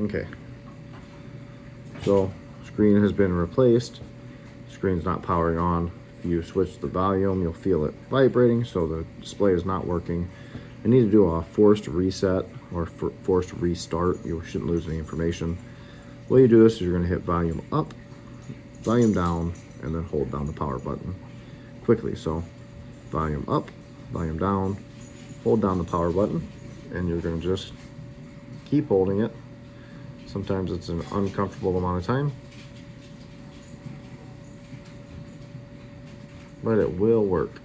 Okay. So screen has been replaced. Screen's not powering on. If you switch the volume, you'll feel it vibrating, so the display is not working. I need to do a forced reset or forced restart. You shouldn't lose any information. The way you do this is you're going to hit volume up, volume down, and then hold down the power button quickly. So volume up, volume down, hold down the power button, and you're going to just keep holding it. Sometimes it's an uncomfortable amount of time, but it will work.